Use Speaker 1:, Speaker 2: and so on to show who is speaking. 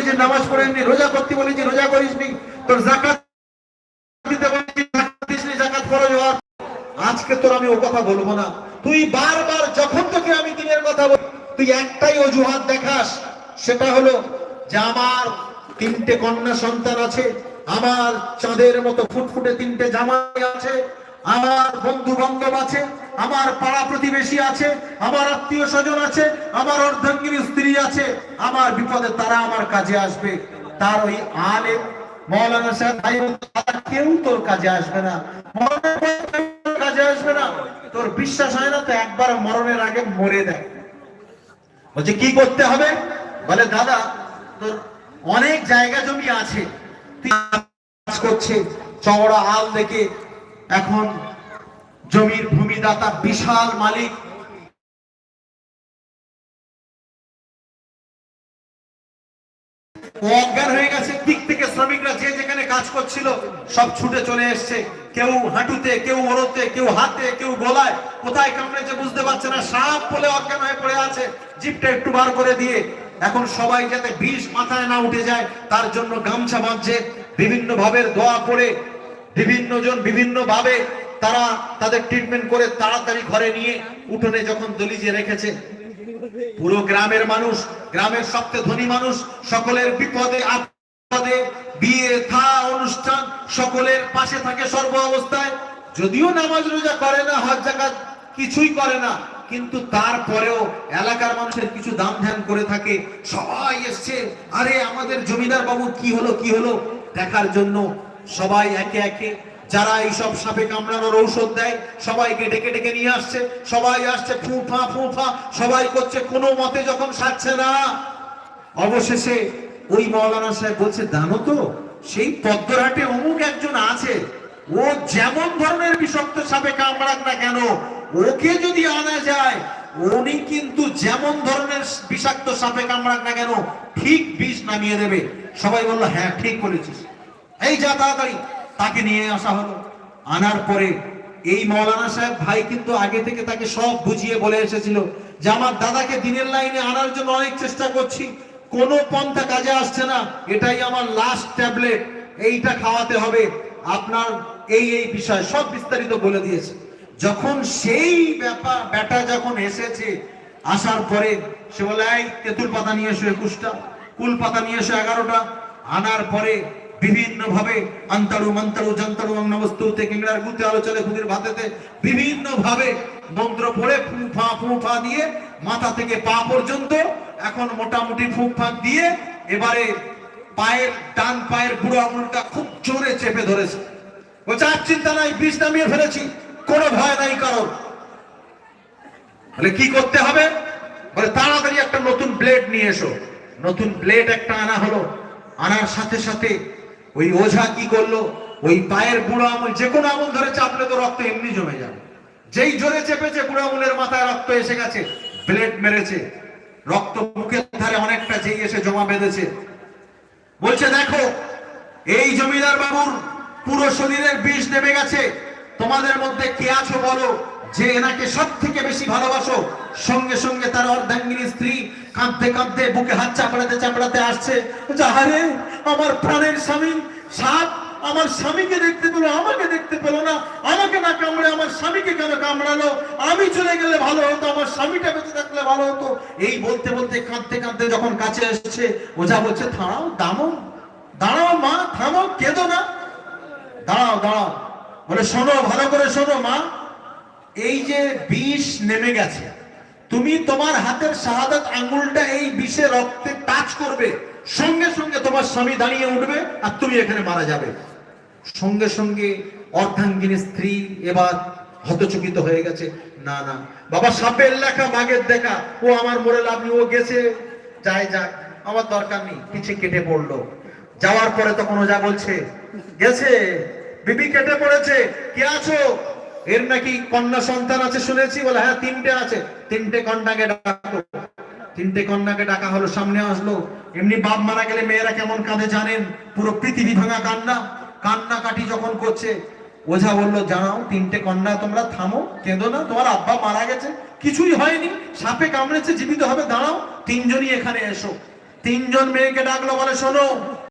Speaker 1: বলেছি নামাজ পড়েননি, রোজা করতে বলেছি রোজা করিসনি, তোর যাকাত দিতে বলেছি যাকাত দিসনি, যাকাত ফরজ হওয়ার। আজকে তোর আমি ও কথা বলবো না। তুই বারবার যখন তোকে আমি দিনের কথা বলি, তুই একটাই অজুহাত দেখাস, সেটা হলো যে আমার 3টে কন্যা সন্তান আছে, আমার চাঁদের মতো ফুটফুটে 3টে জামাই আছে, আমার বন্ধু বান্ধব আছে, আমার পাড়া প্রতিবেশী আছে, আমার আত্মীয় স্বজন আছে, আমার অর্ধাঙ্গিনী স্ত্রী আছে, আমার বিপদে তারা আমার কাজে আসবে। তার ওই আলেম মৌলানা সাহেব ভাই কেউ তোর কাজে আসবে না, কাজে আসবে না। তোর বিশ্বাস হয় না তো একবার মরণের আগে মরে দেয়। বলছে কি করতে হবে? বলে দাদা তোর অনেক জায়গা জমি আছে, তুই কাজ করছে চওড়া আল দেখে, এখন জমির ভূমিদাতা বিশাল মালিক, অজ্ঞান হয়ে গেছে। দিক থেকে শ্রমিকরা যে যেখানে কাজ করছিল সব ছুটে চলে এসছে, কেউ হাঁটুতে, কেউ ওড়োতে, কেউ হাতে, কেউ গলায়, কোথায় কামড়েছে বুঝতে পারছে না, সাপ বলে অজ্ঞান হয়ে পড়ে আছে। জিপটা একটু বার করে দিয়ে এখন সবাই যাতে বিষ মাথায় না উঠে যায় তার জন্য গামছা বাঁধছে, বিভিন্ন ভাবের দোয়া পড়ে বিভিন্ন জন বিভিন্ন ভাবে তারা তাদের ট্রিটমেন্ট করে তাড়াতাড়ি ঘরে নিয়ে উঠোনে যখন দলিজে রেখেছে। পুরো গ্রামের মানুষ, গ্রামের সবচেয়ে ধনী মানুষ, সকলের বিপদে আপদে বিয়ে থা অনুষ্ঠান সকলের পাশে থাকে সর্ব অবস্থায়। যদিও নামাজ রোজা করে না, হজ যাকাত কিছুই করে না, কিন্তু তারপরেও এলাকার মানুষের কিছু দান ধ্যান করে থাকে। সবাই এসছে, আরে আমাদের জমিদার বাবু কি হলো কি হলো দেখার জন্য। সবাই একে একে যারা এইসব সাপে কামড়ানোর ঔষধ দেয় সবাইকে ডেকে ডেকে নিয়ে আসছে, সবাই আসছে ফুঁফা ফুঁফা সবাই করছে, কোনো মতে যখন সারছে না, অবশেষে ওই মৌলানা সাহেব বলছে জানো তো সেই পদ্মরহাটে অমুক একজন আছে, ও যেমন ধরনের বিষাক্ত সাপে কামড়াক না কেন ওকে যদি আনা যায় উনি কিন্তু যেমন ধরনের বিষাক্ত সাপে কামড়াক না কেন ঠিক বিষ নামিয়ে দেবে। সবাই বললো হ্যাঁ ঠিক বলেছিস, এই যা তাড়াতাড়ি। তাকে নিয়ে আসা হলো। আনার পরে এই মৌলানা সাহেব ভাই কিন্তু আগে থেকে তাকে সব বুঝিয়ে বলে এসেছিল যে আমার দাদাকে দিনের লাইনে আনার জন্য অনেক চেষ্টা করছি, কোনো পন্থা কাজে আসছে না, এটাই আমার লাস্ট ট্যাবলেট, এইটা খাওয়াতে হবে আপনার, এই এই বিষয় সব বিস্তারিত বলে দিয়েছে। যখন সেই ব্যাটা যখন এসেছে, আসার পরে সে বলে এই তেঁতুল পাতা নিয়ে এসো 21টা, কুল পাতা নিয়ে এসো 11টা। আনার পরে বিভিন্ন ভাবে আন্তারু মন্তারু যন্তারু নমস্তুতে কিংড়ার গুতে আলোচলে খুদির ভাতেতে বিভিন্ন ভাবে মন্ত্র পড়ে ফুঁফা ফুঁফা দিয়ে মাথা থেকে পা পর্যন্ত এখন মোটামুটি ফুঁফাক দিয়ে এবারে পায়ের ডান পায়ের বুড়ো আঙুলটা খুব জোরে চেপে ধরেছে। বলছে আর চিন্তা নাই, বিষ নামিয়ে ফেলেছি, কোনো ভয় নাই কারণ। বলে কি করতে হবে? বলে তাড়াতাড়ি একটা নতুন ব্লেড নিয়ে এসো। নতুন ব্লেড একটা আনা হলো। আনার সাথে সাথে ওই ওঝা কি করলো, ওই পায়ের বুড়ো আঙুল, যে কোনো আঙুল ধরে চাপলে তো রক্ত এমনি জমে যাবে, যেই জোরে চেপেছে বুড়ো আঙুলের মাথায় রক্ত এসে গেছে, ব্লেড মেরেছে, রক্ত মুখের ধারে অনেকটা যেই এসে জমা বেঁধেছে। বলছে দেখো এই জমিদার বাবুর পুরো শরীরের বিষ নেমে গেছে, তোমাদের মধ্যে কে আছো বলো যে এনাকে সব থেকে বেশি ভালোবাসো। সঙ্গে সঙ্গে তার অর্ধাঙ্গিনী স্ত্রী কাঁদতে কাঁদতে বুকে হাত চাপড়াতে চাপড়াতে আসছে, আরে আমার প্রাণের স্বামী সাপ আমার স্বামীকে দেখতে পেলো, আমাকে দেখতে পেলো না, আমাকে না কামড়ে আমার স্বামীকে কেন কামড়ালো, আমি চলে গেলে ভালো হতো, আমার স্বামীটা বেঁচে থাকলে ভালো হতো। এই বলতে বলতে কাঁদতে কাঁদতে যখন কাছে এসেছে, ওঝা বলছে থামাও দামো, দাঁড়াও মা, থামো, কেঁদো না, দাঁড়াও দাঁড়াও। বলে শোনো, ভালো করে শোনো মা, এই যে বিষ নেমে গেছে, তুমি তোমার হাতের শাহাদাত আঙ্গুলটা এই বিষে রক্তে টাচ করবে, সঙ্গে সঙ্গে তোমার স্বামী দাঁড়িয়ে উঠবে আর তুমি এখানে মারা যাবে। সঙ্গে সঙ্গে অর্ধাঙ্গিনী স্ত্রী এবার হতচকিত হয়ে গেছে, না না বাবা, সাপের লেখা বাঘের দেখা, ও আমার মরে লাভ নেই, ও গেছে যাই যাক, আমার দরকার নেই। পিছে কেটে পড়লো। যাওয়ার পরে তখন ওঝা বলছে গেছে, বিবি কেটে পড়েছে, কে আছো? এর নাকি কন্যা সন্তান আছে শুনেছি। বলে হ্যাঁ 3টে আছে, 3টে কন্যাকে ডাকো। 3টে কন্যাকে ডাকা হলো, সামনে আসলো। এমনি বাপ মারা গেলে মেয়েরা কেমন কাঁদে জানেন, পুরো পৃথিবী ভাঙা কান্না, কান্নাকাটি যখন করছে। ওঝা বললো জানাও 3টে কন্যা, তোমরা থামো, কেঁদো না, তোমার আব্বা মারা গেছে, কিছুই হয়নি, সাপে কামড়েছে, জীবিত হবে, দাঁড়াও, 3জনই এখানে এসো। তিনজন মেয়েকে ডাকলো, বলে শোনো